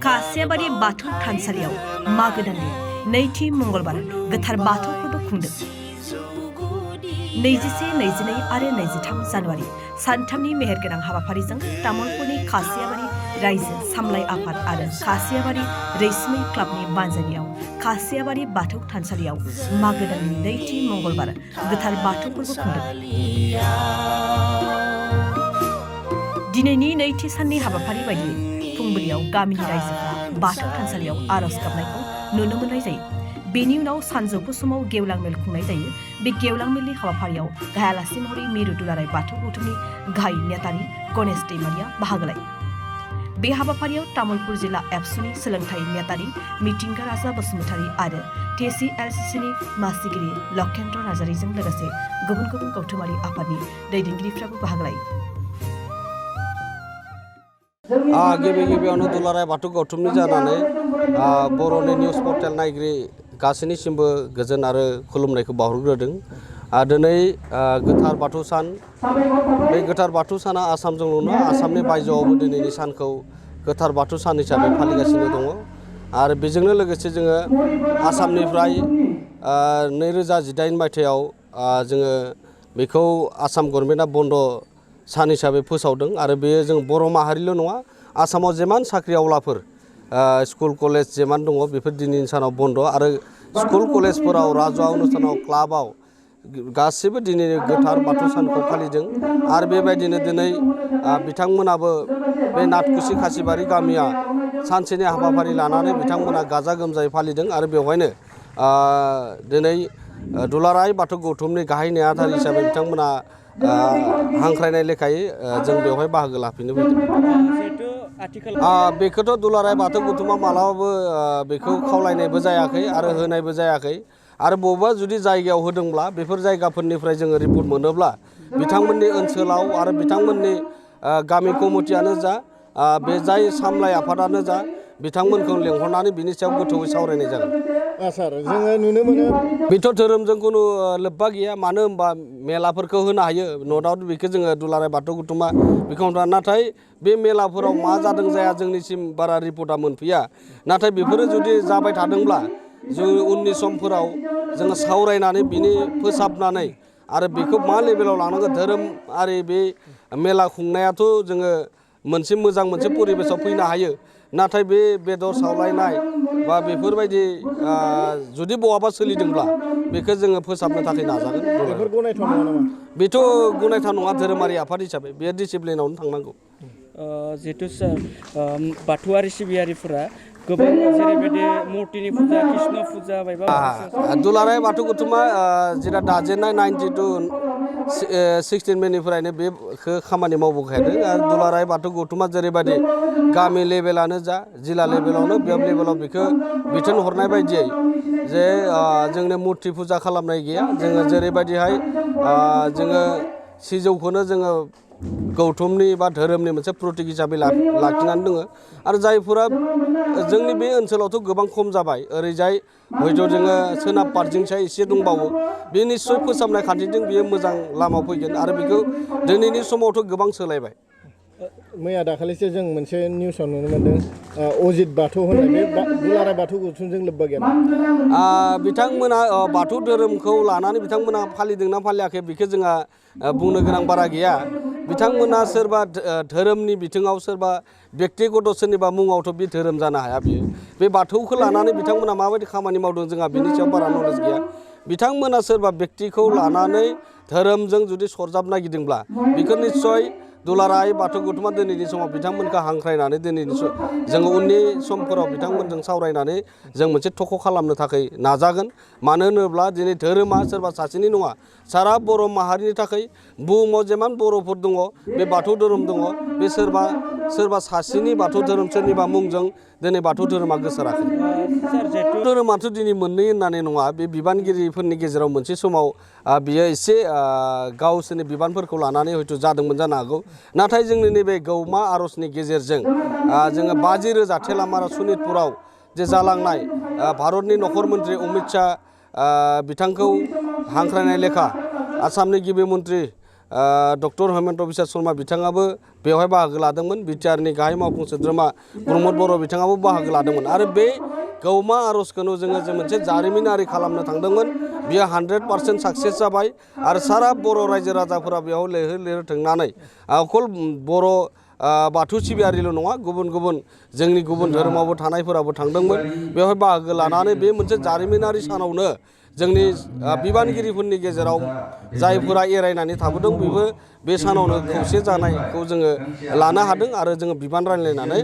कासियाबारि बाथौ थानसालियाव मागो दाननि नैथि मंगलबार गोथार बाथौ फोरबो खुंदों। 21, 22 आरो 23 जानुवारि सानथामनि मेहेरगोनां हाबाफारिजों तामुलपुरनि कासियाबारि रायजो सामलाय आफाद आरो कासियाबारि रैसुमै क्लाबनि बानजायनायाव कासियाबारि बाथौ थानसालियाव मागो दाननि नैथि मंगलबार गोथार बाथौ फोरबो खुंदों। दिनैनि नैथि साननि हाबाफारि बायदियै फुंबिलियाव गामिनि रायजोफोरा बाथौ थानसालियाव आरज गाबनायखौ नुनो मोननाय जायो। बेनि उनाव सानजौफु समाव गेवलां मेल खुंनाय जायो। बे गेवलां मेलनि हाबाफारियाव गाहाय आलासि महरै मिरु दुलाराय बाथौ गौथुमनि गाहाय नेतारि गणेश दैमारिया बाहागो लायो। बे हाबाफारियाव तामुलपुर जिल्ला एबसुनि सोलोंथाइ नेतारि मिथिंगा राजा बसुमतारी आरो TCLCCनि मासिगिरि लकेन्द्र नार्जारिजों लोगोसे गुबुन गुबुन गौथुमारि आफादनि दैदेनगिरिफ्राबो बाहागो लायो। गिबियावनो दुलाराय बाथौ गौथुमनि जानानै बर'नि निउस पर्टेल नायगिरि गासैनिसिमबो गोजोन आरो खुलुमनायखौ बावहरग्रोदों। दिनै गोथार बाथौ सान। बे गोथार बाथौ साना आसामजोंल' नङा, आसामनि बायजोआवबो दिनैनि सानखौ गोथार बाथौ सान हिसाबै फालिगासिनो दङ। आरो बेजोंनो लोगोसे जोङो आसामनिफ्राय 2018 मायथाइयाव जोङो बेखौ आसाम गभर्नमेन्टआ बन्द' सान हिसाबै फोसावदों। आरो बेयो जों बर' माहारिल' नङा, आसामाव जेमान साख्रि आवलाफोर स्कुल कलेज जेमान दङ बेफोर दिनैनि सानाव बन्द'। आरो स्कुल कलेजफोराव, राजुवा अनुष्ठानाव, क्लाबाव गासिबो दिनै गोथार बाथौ सानखौ फालिदों। आरो बेबायदिनो दिनै बिथांमोनाबो बे नाथकुसि खासिबारि गामिया सानसेनि हाबाफारि लानानै बिथांमोना गाजा गोमजायै फालिदों। आरो बेवहायनो दिनै दुलाराय बाथौ गौथुमनि गाहाय नेहाथारि हिसाबै बिथांमोना हांख्रायनाय लेखायै जों बेवहाय बाहागो लाफैनो फैदों। बेखौथ' दुलाराय बाथौ गौथुमा मालाबाबो बेखौ खावलायनायबो जायाखै आरो होनायबो जायाखै। आरो बबेबा जुदि जायगायाव होदोंब्ला बेफोर जायगाफोरनिफ्राय जोङो रिपर्ट मोनोब्ला बिथांमोननि ओनसोलाव आरो बिथांमोननि गामि कमिटियानो जा, बे जाय सामलाय आफादानो जा, बिथांमोनखौ लेंहरनानै बिनि सायाव गोथौवै सावरायनाय जागोन। सार, जोङो नुनो मोनो बेथ' धोरोमजों खुनु लोब्बा गैया। मानो होनबा मेलाफोरखौ होनो हायो, न' डाउट बेखौ जोङो दुलाराय बाथौ गौथुमा बेखौ नाथाय बे मेलाफोराव मा जादों जाया जोंनिसिम बारा रिपर्टआ मोनफैया। नाथाय बेफोरो जुदि जाबाय थादोंब्ला जों उननि समफोराव जोङो सावरायनानै बिनि फोसाबनानै आरो बेखौ मा लेभेलाव लानांगौ, धोरोमारि बे मेला खुंनायाथ' जोङो मोनसे मोजां मोनसे परिबेसाव फैनो हायो। नाथाय बे बेदर सावलायनाय बा बेफोरबायदि जुदि बहाबा सोलिदोंब्ला बेखौ जोङो फोसाबनो थाखाय नाजागोन। बेफोर गनायथाव नङा नामा? बेथ' गनायथाव नङा। धोरोमारि आफाद हिसाबै बे डिसिप्लिनावनो थांनांगौ। जिहेतु सार, बाथौआरि सिबियारिफोरा गोबां जेरैबायदि मुर्तिनि फुजा, कृष्ण फुजा बायबा दुलाराय बाथौ गौथुमा जेला दाजेननाय 92-16 मेनिफ्रायनो बेखौ खामानि मावबोखादों। आरो दुलाराय बाथौ गौथुमा जेरैबायदि गामि लेभेलानो जा, जिल्ला लेभेलावनो बे लेभेलाव बेखौ बिथोन हरनाय बायदियै जे जोंनो मुर्ति फुजा खालामनाय गैया। जोङो जेरैबायदिहाय जोङो सिजौखौनो जोङो गौथुमनि बा धोरोमनि मोनसे प्रतीक हिसाबै लाखिनानै दङ। आरो जायफोरा जोंनि बे ओनसोलावथ' गोबां खम जाबाय, ओरैजाय हयथ' जोङो सोनाब पार्थिंसाय एसे दंबावो, बे निस्सय फोसाबनाय खान्थिजों बियो मोजां लामायाव फैगोन। आरो बेखौ दिनैनि समावथ' गोबां सोलायबाय। मैया दाखालिसो जों मोनसे निउसाव नुनो मोन्दों अजित बाथौ होननाय, बे दुलाराय बाथौ गौथुमजों लोब्बा गैया? बिथांमोना बाथौ धोरोमखौ लानानै बिथांमोना फालिदोंना फालियाखै बेखौ जोंहा बुंनो गोनां बारा गैया। बिथांमोना सोरबा धोरोमनि बिथिङाव सोरबा बेक्तिगत सोरनिबा मुङावथ' बे धोरोम जानो हाया। बियो बे बाथौखौ लानानै बिथांमोना माबायदि खामानि मावदों जोंहा बिनि सायाव बारा नलेज गैया। बिथांमोना सोरबा बेक्तिखौ लानानै धोरोमजों जुदि सरजाब नागिरदोंब्ला बेखौ निस्सय दुलाराय बाथौ गौथुमा दिनैनि समाव बिथांमोनखौ हांख्रायनानै दिनैनि जोङो उननि समफोराव बिथांमोनजों सावरायनानै जों मोनसे थख' खालामनो थाखाय नाजागोन। मानो होनोब्ला दिनै धोरोमा सोरबा सासेनि नङा, सारा बर' माहारिनि थाखाय बुहुमाव जेमान बर'फोर दङ बे बाथौ धोरोम दङ। बे सोरबा सासेनि बाथौ धोरोम सोरनिबा मुंजों दिनै बाथौ धोरोमा गोसाराखै। धोरोमाथ' दिनै मोननै होननानै नङा, बे बिबानगिरिफोरनि गेजेराव मोनसे समाव बियो एसे गावसोरनि बिबानफोरखौ लानानै हयथ' जादोंमोन जानो हागौ। नाथाय जोंनि नैबे गौमा आर'जनि गेजेरजों जोङो 50,000 थेलामारा सनितपुराव जे जालांनाय भारतनि नखर मन्त्रि अमित शाह बिथांखौ हांख्रायनाय लेखा आसामनि गिबि मन्त्रि डक्टर हेमन्त बिश्व शर्मा बिथाङाबो बेवहाय बाहागो लादोंमोन बिटिआरनि गाहाय मावफुं सोद्रोमा प्रमद बर' बिथाङाबो बाहागो लादोंमोन आरो बे गौमा आर'जखौनो जोङो मोनसे जारिमिनारि खालामनो थांदोंमोन बियो 100% साक्सेस जाबाय आरो सारा बर' रायजो राजाफोरा बेयाव लैहोर लैहोर थांनानै अकल बर' बाथौ सिबियारिल' नङा गुबुन गुबुन जोंनि गुबुन धोरोमावबो थानायफोराबो थांदोंमोन बेवहाय बाहागो लानानै बे मोनसे जारिमिनारि सानावनो जोंनि बिबानगिरिफोरनि गेजेराव जायफोरा एरायनानै थाबोदों बेबो बे सानावनो खौसे जानायखौ जोङो लानो हादों आरो जोङो बिबान रानलायनानै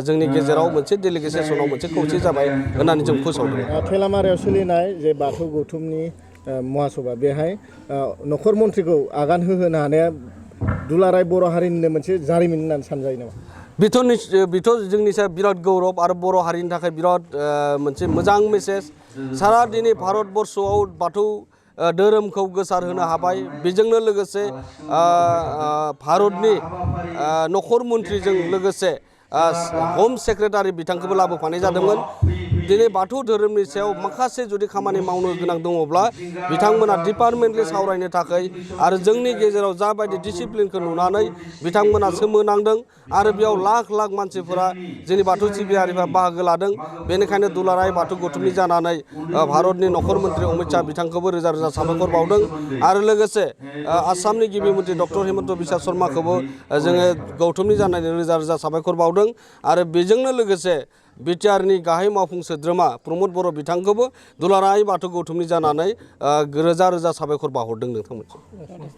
जोंनि गेजेराव मोनसे डेलिगेट सेसनाव मोनसे खौसे जाबाय होननानै जों फोसावदों। थेलामारायाव सोलिनाय जे बाथौ गौथुमनि महासभा बेहाय नखर मन्थ्रिखौ आगान होहोनो हानाया दुलाराय बर' हारिनिनो मोनसे जारिमिन होननानै सानजायो नामा? बेथ' जोंनि सायाव बिराद गौरब आरो बर' हारिनि थाखाय बिराद मोनसे मोजां मेसेज सारा दिनै भारतबर्षआव बाथौ धोरोमखौ गोसार होनो हाबाय बेजोंनो लोगोसे भारतनि नखर मन्थ्रिजों लोगोसे हम सेक्रेटारि बिथांखौबो लाबोफानाय जादोंमोन दिनै बाथौ धोरोमनि सायाव माखासे जुदि खामानि मावनो गोनां दङब्ला बिथांमोना डिपार्टमेन्टलि सावरायनो थाखाय आरो जोंनि गेजेराव जाबायदि डिसिप्लिनखौ नुनानै बिथांमोना सोमोनांदों आरो बेयाव लाख लाख मानसिफोरा जोंनि बाथौ सिबियारिफ्रा बाहागो लादों बेनिखायनो दुलाराय बाथौ गौथुमनि जानानै भारतनि नखर मन्थ्रि अमित शाह बिथांखौबो रोजा रोजा साबायखर बावदों आरो लोगोसे आसामनि गिबि मन्थ्रि डक्टर हेमन्त बिश्व शर्माखौबो जोङो गौथुमनि जानानै रोजा रोजा साबायखर बावदों आरो बेजोंनो लोगोसे बिटिआरनि गाहाय मावफुं सोद्रोमा प्रमद बर' बिथांखौबो दुलाराय बाथौ गौथुमनि जानानै रोजा रोजा साबायखर बावहरदों नोंथांमोन।